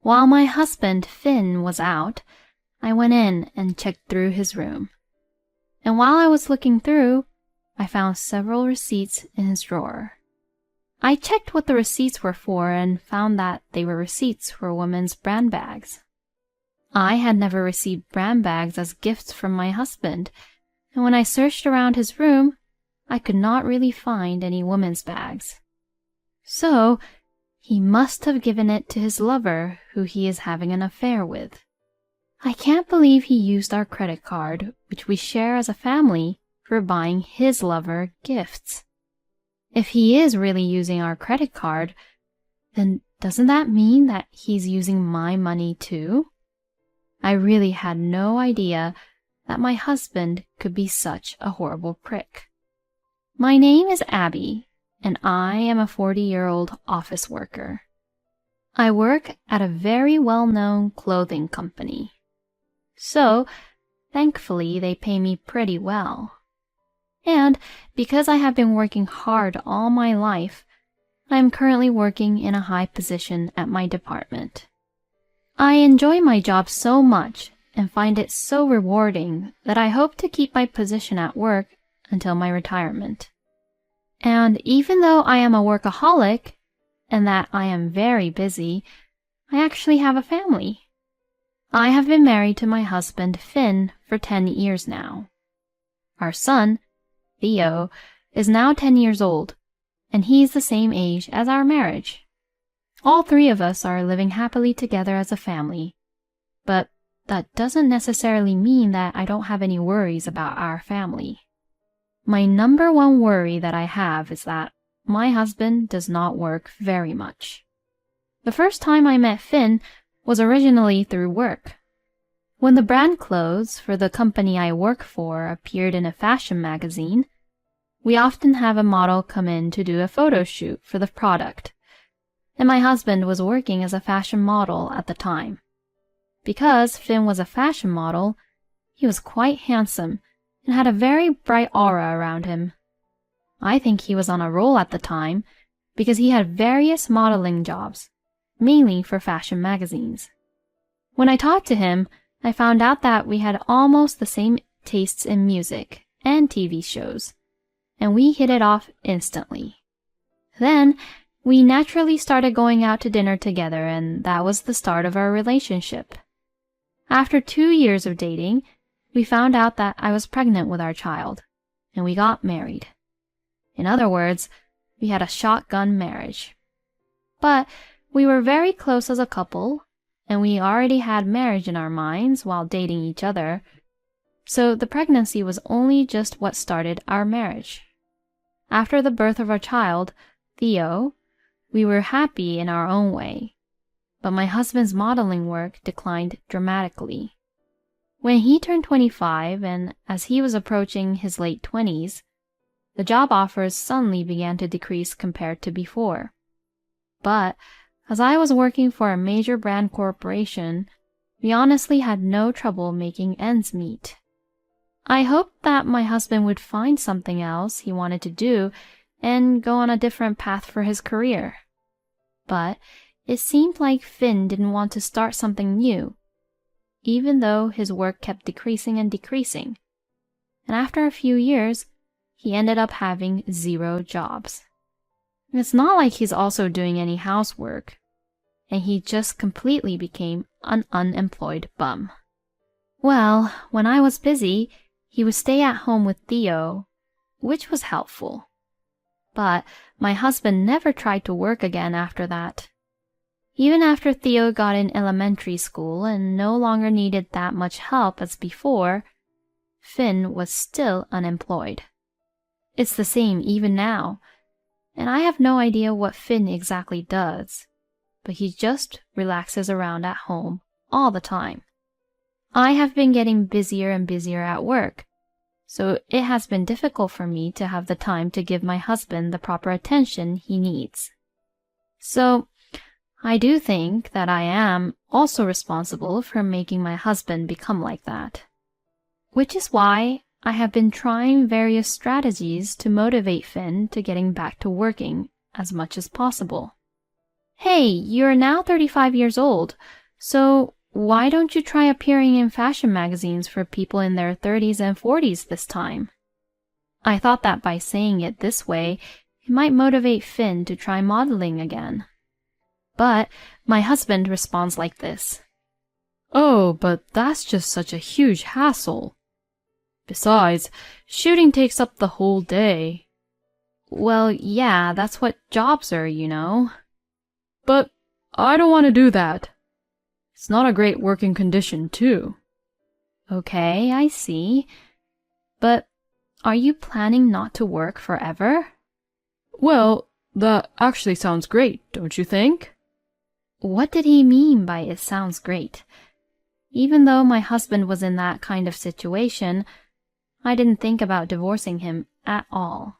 While my husband, Finn, was out, I went in and checked through his room. And while I was looking through, I found several receipts in his drawer. I checked what the receipts were for and found that they were receipts for women's brand bags. I had never received brand bags as gifts from my husband, and when I searched around his room, I could not really find any women's bags. So, he must have given it to his lover, who he is having an affair with. I can't believe he used our credit card, which we share as a family, for buying his lover gifts. If he is really using our credit card, then doesn't that mean that he's using my money too? I really had no idea that my husband could be such a horrible prick. My name is Abby, and I am a 40-year-old office worker. I work at a very well-known clothing company. So, thankfully, they pay me pretty well. And because I have been working hard all my life, I am currently working in a high position at my department. I enjoy my job so much and find it so rewarding that I hope to keep my position at work until my retirement. And even though I am a workaholic and that I am very busy, I actually have a family. I have been married to my husband, Finn, for 10 years now. Our son, Theo, is now 10 years old, and he's the same age as our marriage. All three of us are living happily together as a family, but that doesn't necessarily mean that I don't have any worries about our family. My number one worry that I have is that my husband does not work very much. The first time I met Finn was originally through work. When the brand clothes for the company I work for appeared in a fashion magazine, we often have a model come in to do a photo shoot for the product, and my husband was working as a fashion model at the time. Because Finn was a fashion model, he was quite handsome and had a very bright aura around him. I think he was on a roll at the time because he had various modeling jobs, mainly for fashion magazines. When I talked to him, I found out that we had almost the same tastes in music and TV shows, and we hit it off instantly. Then, we naturally started going out to dinner together, and that was the start of our relationship. After 2 years of dating, we found out that I was pregnant with our child, and we got married. In other words, we had a shotgun marriage. But we were very close as a couple, and we already had marriage in our minds while dating each other, so the pregnancy was only just what started our marriage. After the birth of our child, Theo, we were happy in our own way, but my husband's modeling work declined dramatically. When he turned 25, and as he was approaching his late 20s, the job offers suddenly began to decrease compared to before. But as I was working for a major brand corporation, we honestly had no trouble making ends meet. I hoped that my husband would find something else he wanted to do and go on a different path for his career. But it seemed like Finn didn't want to start something new, even though his work kept decreasing and decreasing. And after a few years, he ended up having 0 jobs. It's not like he's also doing any housework, and he just completely became an unemployed bum. Well, when I was busy, he would stay at home with Theo, which was helpful. But my husband never tried to work again after that. Even after Theo got in elementary school and no longer needed that much help as before, Finn was still unemployed. It's the same even now, and I have no idea what Finn exactly does, but he just relaxes around at home all the time. I have been getting busier and busier at work, so it has been difficult for me to have the time to give my husband the proper attention he needs. So, I do think that I am also responsible for making my husband become like that. Which is why I have been trying various strategies to motivate Finn to getting back to working as much as possible. Hey, you're now 35 years old, so why don't you try appearing in fashion magazines for people in their 30s and 40s this time? I thought that by saying it this way, it might motivate Finn to try modeling again. But my husband responds like this. Oh, but that's just such a huge hassle. Besides, shooting takes up the whole day. Well, yeah, that's what jobs are, you know. But I don't want to do that. It's not a great working condition, too. Okay, I see. But are you planning not to work forever? Well, that actually sounds great, don't you think? What did he mean by it sounds great? Even though my husband was in that kind of situation, I didn't think about divorcing him at all.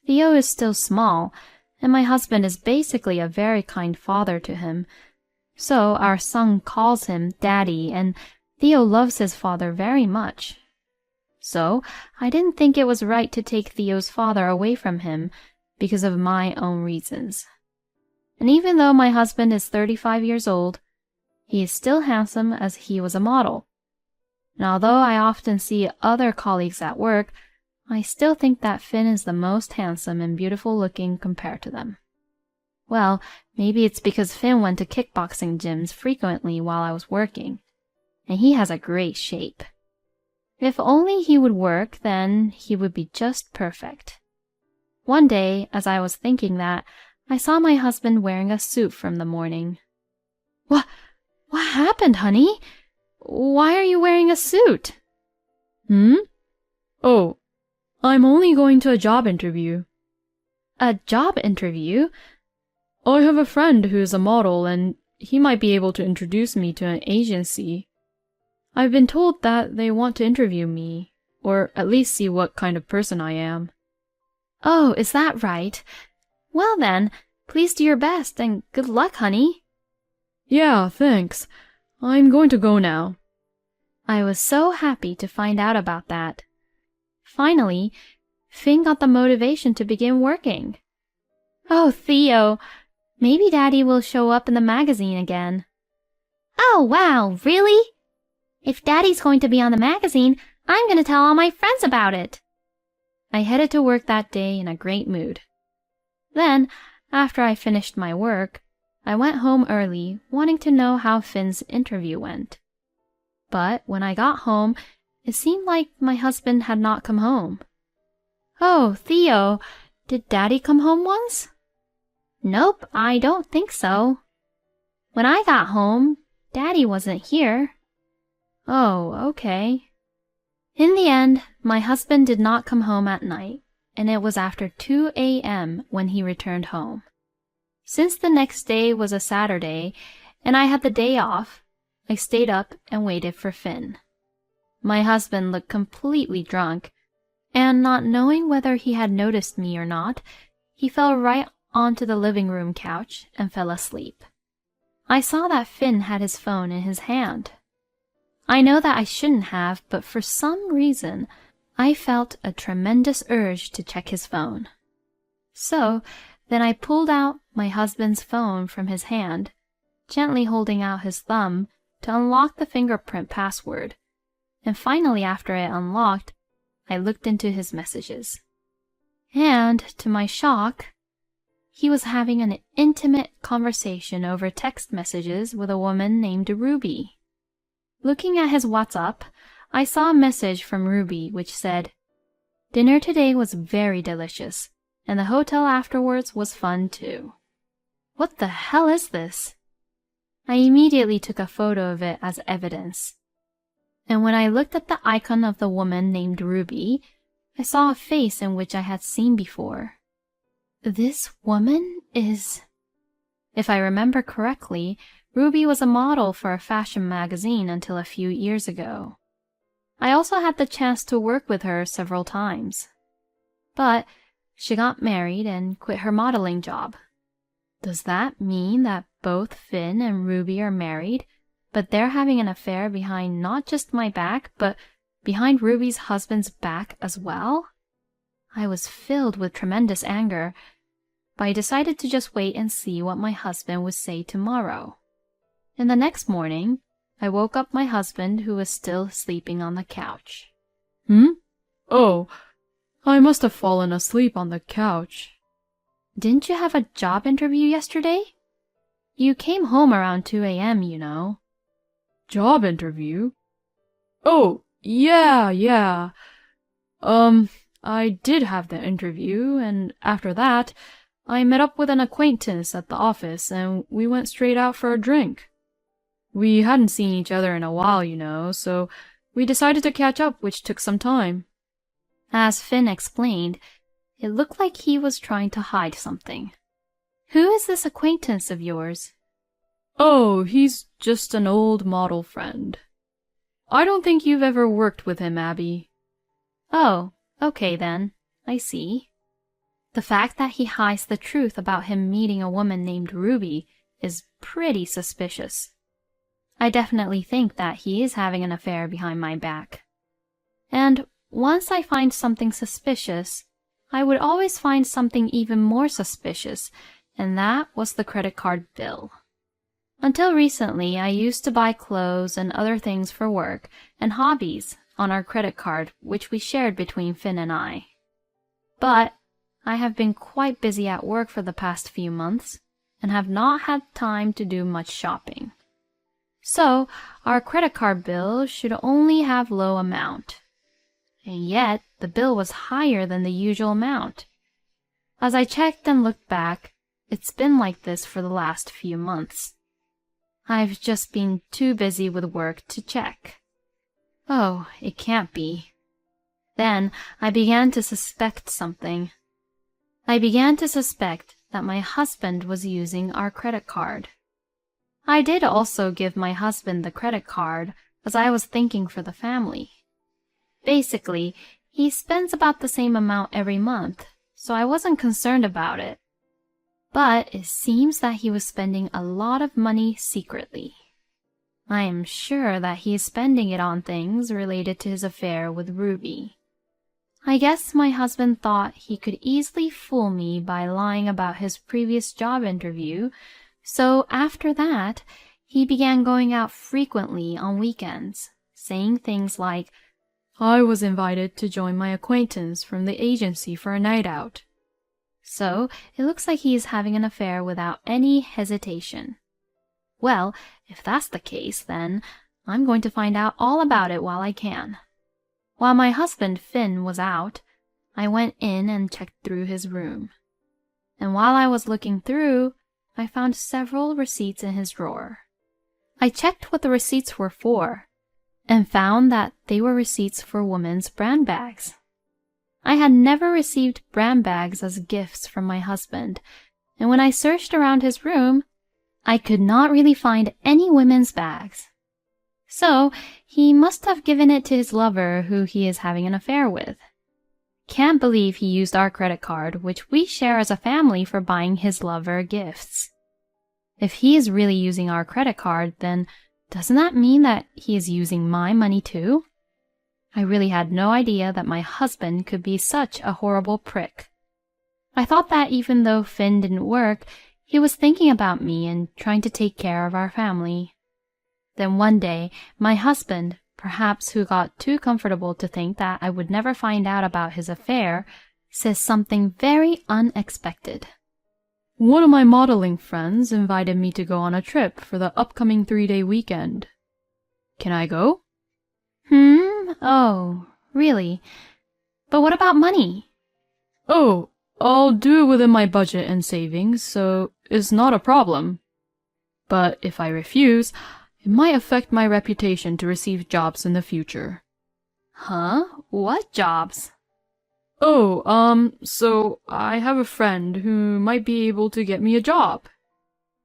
Theo is still small, and my husband is basically a very kind father to him. So our son calls him Daddy, and Theo loves his father very much. So I didn't think it was right to take Theo's father away from him because of my own reasons. And even though my husband is 35 years old, he is still handsome as he was a model. And although I often see other colleagues at work, I still think that Finn is the most handsome and beautiful looking compared to them. Well, maybe it's because Finn went to kickboxing gyms frequently while I was working, and he has a great shape. If only he would work, then he would be just perfect. One day, as I was thinking that, I saw my husband wearing a suit from the morning. What happened, honey? Why are you wearing a suit? Oh, I'm only going to a job interview. A job interview? I have a friend who is a model, and he might be able to introduce me to an agency. I've been told that they want to interview me, or at least see what kind of person I am. Oh, is that right? Well then, please do your best, and good luck, honey. Yeah, thanks. I'm going to go now. I was so happy to find out about that. Finally, Finn got the motivation to begin working. Oh, Theo, maybe Daddy will show up in the magazine again. Oh, wow, really? If Daddy's going to be on the magazine, I'm going to tell all my friends about it. I headed to work that day in a great mood. Then, after I finished my work, I went home early, wanting to know how Finn's interview went. But when I got home, it seemed like my husband had not come home. Oh, Theo, did Daddy come home once? Nope, I don't think so. When I got home, Daddy wasn't here. Oh, okay. In the end, my husband did not come home at night, and it was after 2 a.m. when he returned home. Since the next day was a Saturday, and I had the day off, I stayed up and waited for Finn. My husband looked completely drunk, and not knowing whether he had noticed me or not, he fell right onto the living room couch and fell asleep. I saw that Finn had his phone in his hand. I know that I shouldn't have, but for some reason, I felt a tremendous urge to check his phone. So, then I pulled out my husband's phone from his hand, gently holding out his thumb to unlock the fingerprint password, and finally after it unlocked, I looked into his messages. And, to my shock, he was having an intimate conversation over text messages with a woman named Ruby. Looking at his WhatsApp, I saw a message from Ruby which said, "Dinner today was very delicious, and the hotel afterwards was fun too." What the hell is this? I immediately took a photo of it as evidence. And when I looked at the icon of the woman named Ruby, I saw a face in which I had seen before. This woman is... If I remember correctly, Ruby was a model for a fashion magazine until a few years ago. I also had the chance to work with her several times. But she got married and quit her modeling job. Does that mean that both Finn and Ruby are married, but they're having an affair behind not just my back, but behind Ruby's husband's back as well? I was filled with tremendous anger, but I decided to just wait and see what my husband would say tomorrow. And the next morning, I woke up my husband, who was still sleeping on the couch. Oh, I must have fallen asleep on the couch. Didn't you have a job interview yesterday? You came home around 2 a.m., you know. Job interview? Oh, yeah. I did have the interview, and after that, I met up with an acquaintance at the office, and we went straight out for a drink. We hadn't seen each other in a while, you know, so we decided to catch up, which took some time. As Finn explained, it looked like he was trying to hide something. Who is this acquaintance of yours? Oh, he's just an old model friend. I don't think you've ever worked with him, Abby. Oh, okay then. I see. The fact that he hides the truth about him meeting a woman named Ruby is pretty suspicious. I definitely think that he is having an affair behind my back. And once I find something suspicious, I would always find something even more suspicious, and that was the credit card bill. Until recently, I used to buy clothes and other things for work and hobbies on our credit card, which we shared between Finn and I. But I have been quite busy at work for the past few months and have not had time to do much shopping. So our credit card bill should only have low amount. And yet the bill was higher than the usual amount. As I checked and looked back, it's been like this for the last few months. I've just been too busy with work to check. Oh, it can't be. Then I began to suspect something. I began to suspect that my husband was using our credit card. I did also give my husband the credit card as I was thinking for the family. Basically, he spends about the same amount every month, so I wasn't concerned about it. But it seems that he was spending a lot of money secretly. I am sure that he is spending it on things related to his affair with Ruby. I guess my husband thought he could easily fool me by lying about his previous job interview, so after that, he began going out frequently on weekends, saying things like, I was invited to join my acquaintance from the agency for a night out. So it looks like he is having an affair without any hesitation. Well, if that's the case, then I'm going to find out all about it while I can. While my husband Finn was out, I went in and checked through his room. And while I was looking through, I found several receipts in his drawer. I checked what the receipts were for, and found that they were receipts for women's brand bags. I had never received brand bags as gifts from my husband, and when I searched around his room, I could not really find any women's bags. So he must have given it to his lover, who he is having an affair with. Can't believe he used our credit card, which we share as a family, for buying his lover gifts. If he is really using our credit card, then doesn't that mean that he is using my money too? I really had no idea that my husband could be such a horrible prick. I thought that even though Finn didn't work, he was thinking about me and trying to take care of our family. Then one day, my husband, perhaps who got too comfortable to think that I would never find out about his affair, says something very unexpected. One of my modeling friends invited me to go on a trip for the upcoming 3-day weekend. Can I go? Oh, really? But what about money? Oh, I'll do it within my budget and savings, so it's not a problem. But if I refuse, it might affect my reputation to receive jobs in the future. Huh? What jobs? Oh, so I have a friend who might be able to get me a job.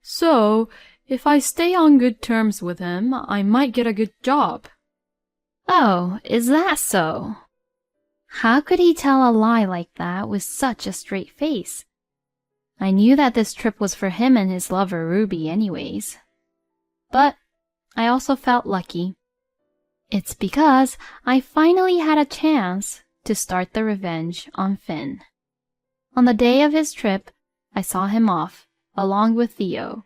So, if I stay on good terms with him, I might get a good job. Oh, is that so? How could he tell a lie like that with such a straight face? I knew that this trip was for him and his lover Ruby anyways. But I also felt lucky. It's because I finally had a chance to start the revenge on Finn. On the day of his trip, I saw him off, along with Theo,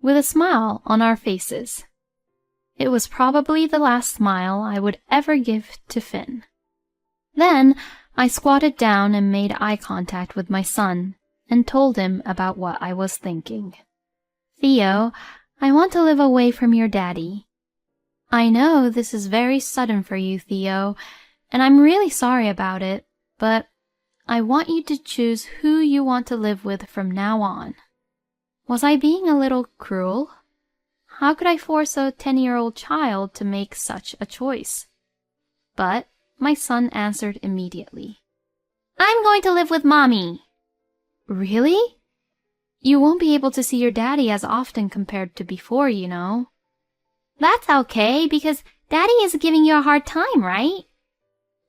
with a smile on our faces. It was probably the last smile I would ever give to Finn. Then I squatted down and made eye contact with my son and told him about what I was thinking. Theo, I want to live away from your daddy. I know this is very sudden for you, Theo, and I'm really sorry about it, but I want you to choose who you want to live with from now on. Was I being a little cruel? How could I force a 10-year-old child to make such a choice? But my son answered immediately. I'm going to live with Mommy. Really? You won't be able to see your daddy as often compared to before, you know. That's okay, because Daddy is giving you a hard time, right?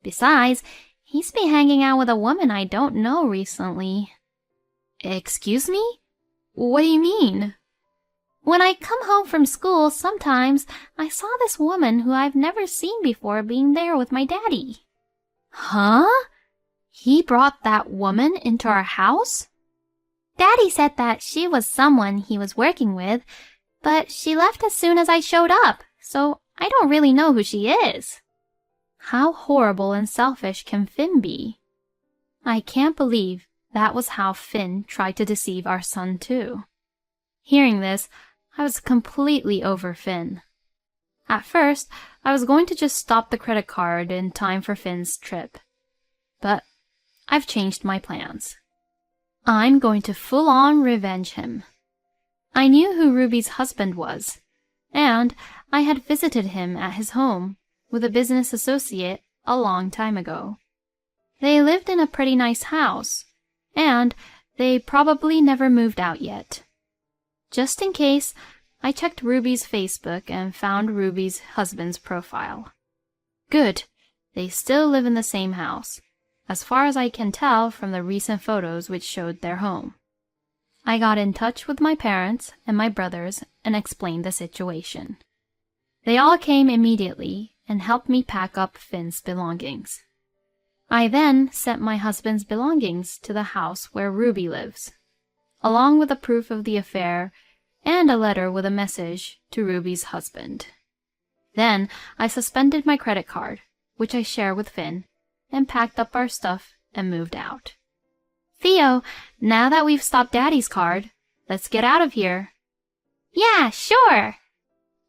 Besides, he's been hanging out with a woman I don't know recently. Excuse me? What do you mean? When I come home from school, sometimes I saw this woman who I've never seen before being there with my daddy. Huh? He brought that woman into our house? Daddy said that she was someone he was working with, but she left as soon as I showed up, so I don't really know who she is. How horrible and selfish can Finn be? I can't believe that was how Finn tried to deceive our son too. Hearing this, I was completely over Finn. At first, I was going to just stop the credit card in time for Finn's trip. But I've changed my plans. I'm going to full-on revenge him. I knew who Ruby's husband was, and I had visited him at his home with a business associate a long time ago. They lived in a pretty nice house, and they probably never moved out yet. Just in case, I checked Ruby's Facebook and found Ruby's husband's profile. Good, they still live in the same house, as far as I can tell from the recent photos which showed their home. I got in touch with my parents and my brothers and explained the situation. They all came immediately and helped me pack up Finn's belongings. I then sent my husband's belongings to the house where Ruby lives, along with a proof of the affair and a letter with a message to Ruby's husband. Then I suspended my credit card, which I share with Finn, and packed up our stuff and moved out. Theo, now that we've stopped Daddy's card, let's get out of here. Yeah, sure.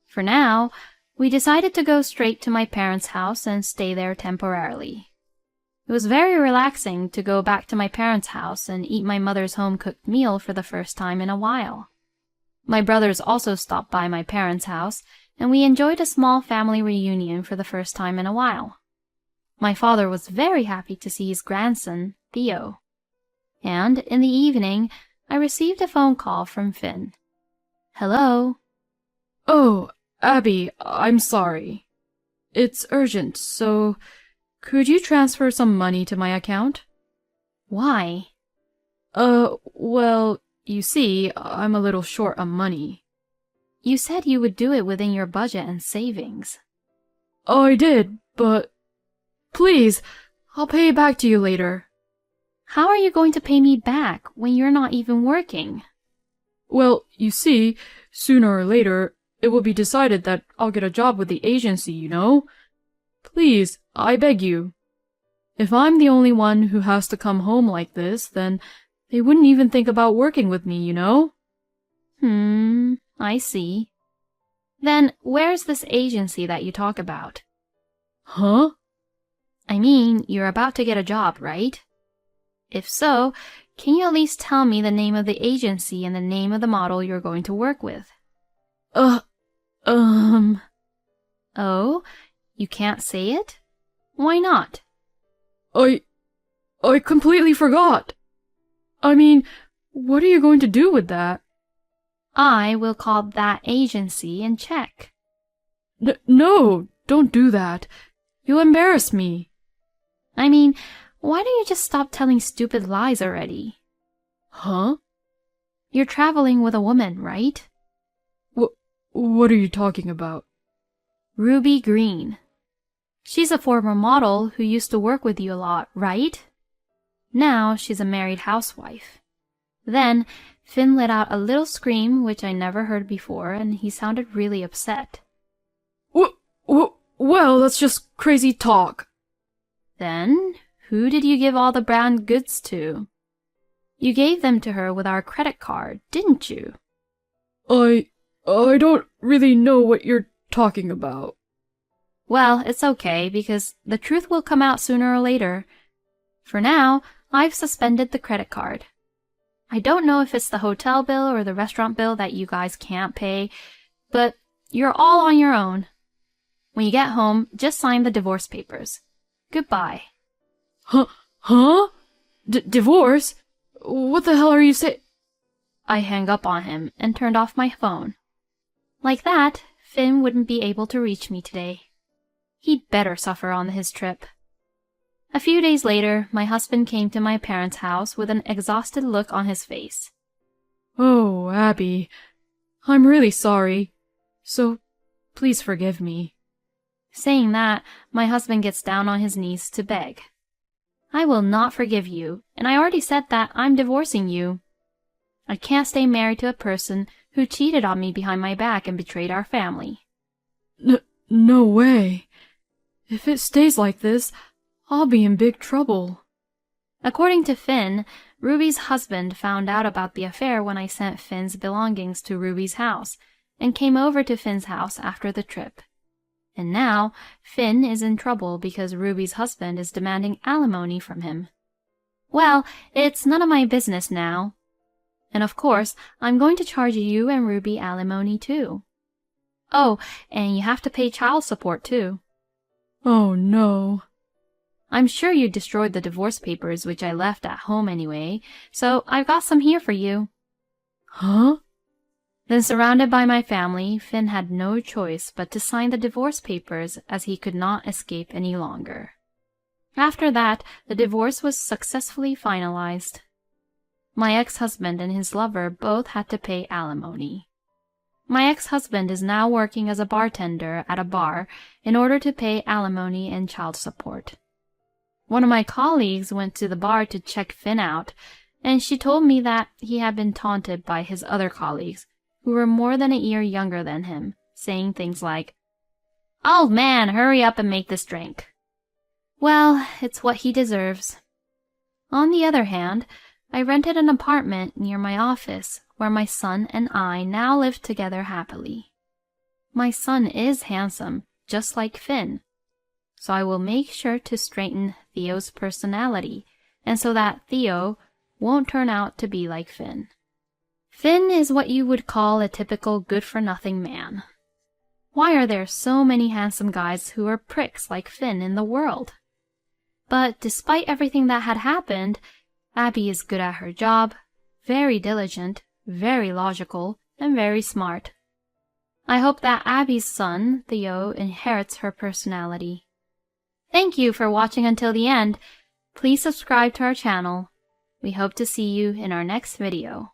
For now, we decided to go straight to my parents' house and stay there temporarily. It was very relaxing to go back to my parents' house and eat my mother's home-cooked meal for the first time in a while. My brothers also stopped by my parents' house, and we enjoyed a small family reunion for the first time in a while. My father was very happy to see his grandson, Theo. And in the evening, I received a phone call from Finn. Hello? Oh, Abby, I'm sorry. It's urgent, so could you transfer some money to my account? Why? Well, you see, I'm a little short on money. You said you would do it within your budget and savings. I did, but please, I'll pay it back to you later. How are you going to pay me back when you're not even working? Well, you see, sooner or later, it will be decided that I'll get a job with the agency, you know? Please, I beg you. If I'm the only one who has to come home like this, then they wouldn't even think about working with me, you know? I see. Then where's this agency that you talk about? Huh? I mean, you're about to get a job, right? If so, can you at least tell me the name of the agency and the name of the model you're going to work with? Oh, you can't say it? Why not? I completely forgot. I mean, what are you going to do with that? I will call that agency and check. No, don't do that. You'll embarrass me. I mean, why don't you just stop telling stupid lies already? Huh? You're traveling with a woman, right? What are you talking about? Ruby Green. She's a former model who used to work with you a lot, right? Now she's a married housewife. Then Finn let out a little scream which I never heard before, and he sounded really upset. Well, that's just crazy talk. Then, who did you give all the brand goods to? You gave them to her with our credit card, didn't you? I don't really know what you're talking about. Well, it's okay, because the truth will come out sooner or later. For now, I've suspended the credit card. I don't know if it's the hotel bill or the restaurant bill that you guys can't pay, but you're all on your own. When you get home, just sign the divorce papers. Goodbye. Huh? Divorce? What the hell are you saying? I hung up on him and turned off my phone. Like that, Finn wouldn't be able to reach me today. He'd better suffer on his trip. A few days later, my husband came to my parents' house with an exhausted look on his face. Oh, Abby, I'm really sorry. So, please forgive me. Saying that, my husband gets down on his knees to beg. I will not forgive you, and I already said that I'm divorcing you. I can't stay married to a person who cheated on me behind my back and betrayed our family. No way. If it stays like this, I'll be in big trouble. According to Finn, Ruby's husband found out about the affair when I sent Finn's belongings to Ruby's house and came over to Finn's house after the trip. And now, Finn is in trouble because Ruby's husband is demanding alimony from him. Well, it's none of my business now. And of course, I'm going to charge you and Ruby alimony too. Oh, and you have to pay child support too. Oh no. I'm sure you destroyed the divorce papers which I left at home anyway, so I've got some here for you. Huh? Then, surrounded by my family, Finn had no choice but to sign the divorce papers as he could not escape any longer. After that, the divorce was successfully finalized. My ex-husband and his lover both had to pay alimony. My ex-husband is now working as a bartender at a bar in order to pay alimony and child support. One of my colleagues went to the bar to check Finn out, and she told me that he had been taunted by his other colleagues, who were more than a year younger than him, saying things like, "Old man, hurry up and make this drink." Well, it's what he deserves. On the other hand, I rented an apartment near my office where my son and I now live together happily. My son is handsome, just like Finn, so I will make sure to straighten Theo's personality, and so that Theo won't turn out to be like Finn. Finn is what you would call a typical good-for-nothing man. Why are there so many handsome guys who are pricks like Finn in the world? But despite everything that had happened, Abby is good at her job, very diligent, very logical, and very smart. I hope that Abby's son, Theo, inherits her personality. Thank you for watching until the end. Please subscribe to our channel. We hope to see you in our next video.